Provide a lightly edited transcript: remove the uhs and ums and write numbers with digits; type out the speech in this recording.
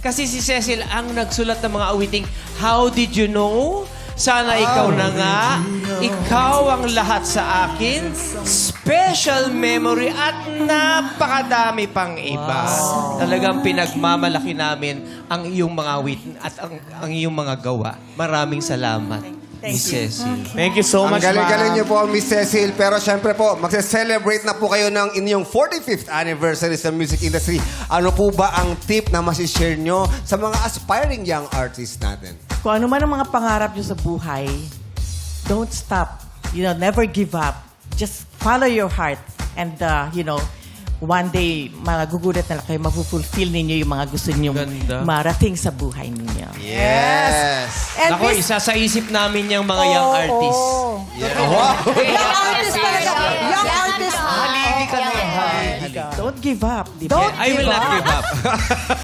Kasi si Cecil ang nagsulat ng mga awiting, How Did You Know? Sana ikaw na nga. Ikaw ang lahat sa akin. Special memory at napakadami pang iba. Talagang pinagmamalaki namin ang iyong mga awitin at ang iyong mga gawa. Maraming salamat, Miss Cecil. Thank you so Ang much, galing-galing ma'am. niyo po, Miss Cecil. Pero syempre po, magse-celebrate na po kayo ng inyong 45th anniversary sa music industry. Ano po ba ang tip na masishare nyo sa mga aspiring young artists natin? Kung ano man ang mga pangarap nyo sa buhay, don't stop. Never give up. Just follow your heart. And, one day, magugulat na lang kayo, mapufulfill ninyo yung mga gusto nyo Ganda. marating sa buhay ninyo. Yes! And Nako, isa sa isip namin yung mga young artists. Wow! Young artist talaga. Young artist. don't give up. Di ba? Don't I will not give up.